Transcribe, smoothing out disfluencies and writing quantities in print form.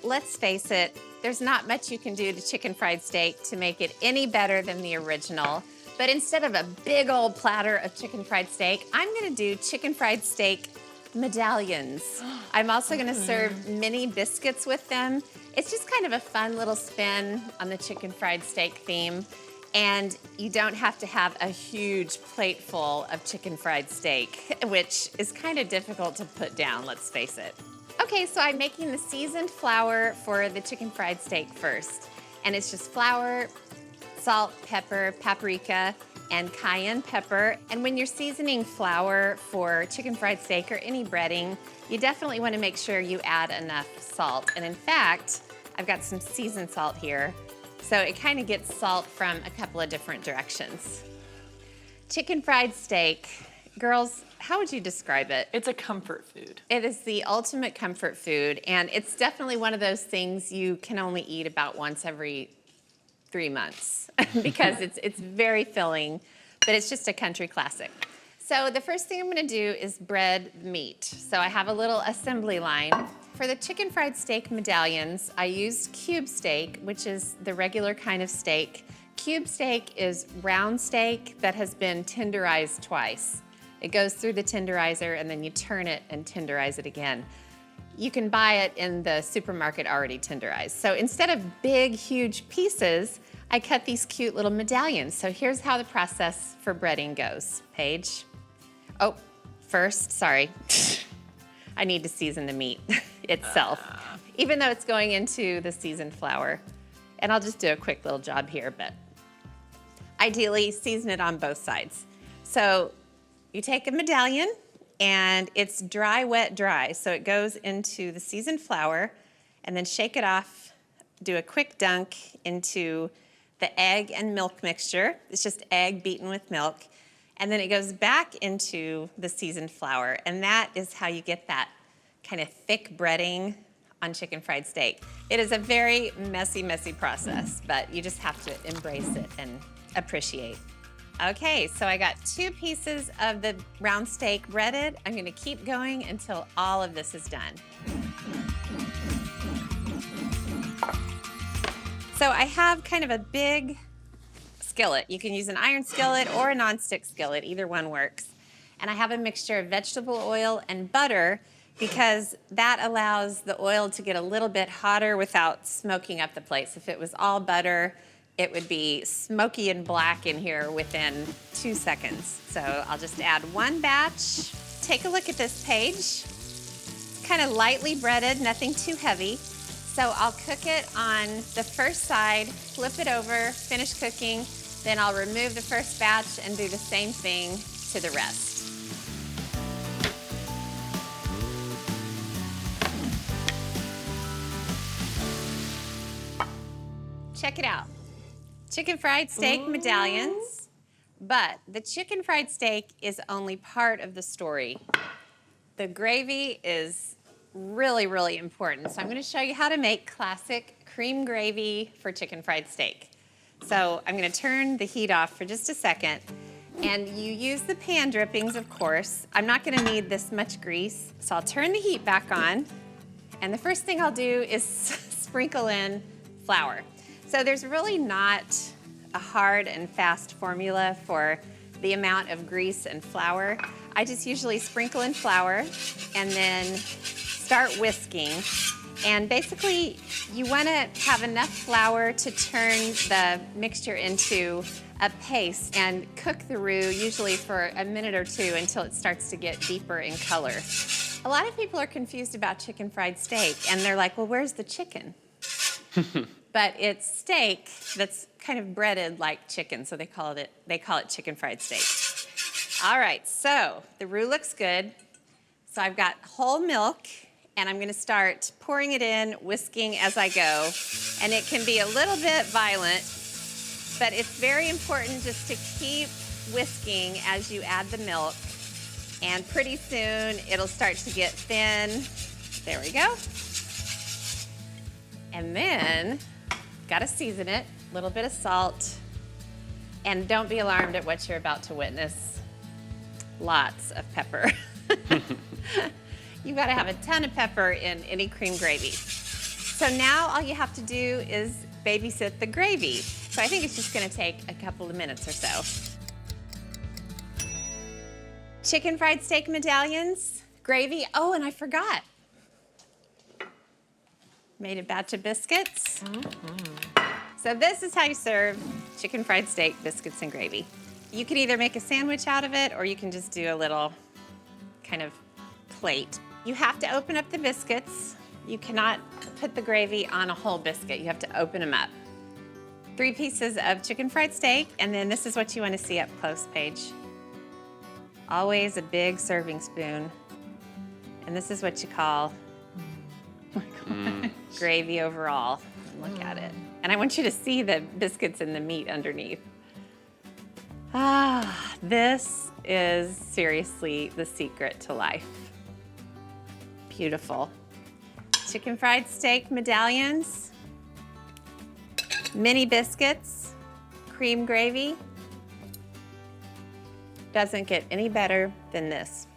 let's face it, there's not much you can do to chicken fried steak to make it any better than the original. But instead of a big old platter of chicken fried steak, I'm gonna do chicken fried steak medallions. I'm also gonna serve mini biscuits with them. It's just kind of a fun little spin on the chicken fried steak theme. And you don't have to have a huge plate full of chicken fried steak, which is kind of difficult to put down, let's face it. Okay, so I'm making the seasoned flour for the chicken fried steak first. And it's just flour, salt, pepper, paprika, and cayenne pepper. And when you're seasoning flour for chicken fried steak or any breading, you definitely want to make sure you add enough salt. And in fact, I've got some seasoned salt here. So it kind of gets salt from a couple of different directions. Chicken fried steak, girls, how would you describe it? It's a comfort food. It is the ultimate comfort food, and it's definitely one of those things you can only eat about once every 3 months because it's very filling, but it's just a country classic. So the first thing I'm gonna do is bread meat. So I have a little assembly line. For the chicken fried steak medallions, I used cube steak, which is the regular kind of steak. Cube steak is round steak that has been tenderized twice. It goes through the tenderizer and then you turn it and tenderize it again. You can buy it in the supermarket already tenderized. So instead of big, huge pieces, I cut these cute little medallions. So here's how the process for breading goes. Paige. Oh, first, sorry. I need to season the meat itself, even though it's going into the seasoned flour. And I'll just do a quick little job here, but ideally season it on both sides. So you take a medallion and it's dry, wet, dry. So it goes into the seasoned flour and then shake it off, do a quick dunk into the egg and milk mixture. It's just egg beaten with milk. And then it goes back into the seasoned flour. And that is how you get that kind of thick breading on chicken fried steak. It is a very messy, messy process, but you just have to embrace it and appreciate. Okay, so I got 2 pieces of the round steak breaded. I'm gonna keep going until all of this is done. So I have kind of a big skillet. You can use an iron skillet or a nonstick skillet, either one works. And I have a mixture of vegetable oil and butter because that allows the oil to get a little bit hotter without smoking up the place. If it was all butter, it would be smoky and black in here within 2 seconds. So I'll just add 1 batch. Take a look at this page. It's kind of lightly breaded, nothing too heavy. So I'll cook it on the first side, flip it over, finish cooking, then I'll remove the first batch and do the same thing to the rest. Check it out. Chicken fried steak medallions, but the chicken fried steak is only part of the story. The gravy is really, really important. So I'm gonna show you how to make classic cream gravy for chicken fried steak. So I'm gonna turn the heat off for just a second, and you use the pan drippings, of course. I'm not gonna need this much grease, so I'll turn the heat back on, and the first thing I'll do is sprinkle in flour. So there's really not a hard and fast formula for the amount of grease and flour. I just usually sprinkle in flour and then start whisking. And basically, you wanna have enough flour to turn the mixture into a paste and cook the roux usually for a minute or 2 until it starts to get deeper in color. A lot of people are confused about chicken fried steak and they're like, well, where's the chicken? But it's steak that's kind of breaded like chicken, so they call it chicken fried steak. All right, so the roux looks good. So I've got whole milk, and I'm gonna start pouring it in, whisking as I go. And it can be a little bit violent, but it's very important just to keep whisking as you add the milk. And pretty soon, it'll start to get thin. There we go. And then, gotta season it, a little bit of salt. And don't be alarmed at what you're about to witness. Lots of pepper. You've gotta have a ton of pepper in any cream gravy. So now all you have to do is babysit the gravy. So I think it's just gonna take a couple of minutes or so. Chicken fried steak medallions, gravy. Oh, and I forgot. Made a batch of biscuits. So this is how you serve chicken fried steak, biscuits, and gravy. You can either make a sandwich out of it or you can just do a little kind of plate. You have to open up the biscuits. You cannot put the gravy on a whole biscuit. You have to open them up. 3 pieces of chicken fried steak, and then this is what you want to see up close, Paige. Always a big serving spoon. And this is what you call gravy overall. Look at it. And I want you to see the biscuits and the meat underneath. Ah, this is seriously the secret to life. Beautiful. Chicken fried steak medallions, mini biscuits, cream gravy. Doesn't get any better than this.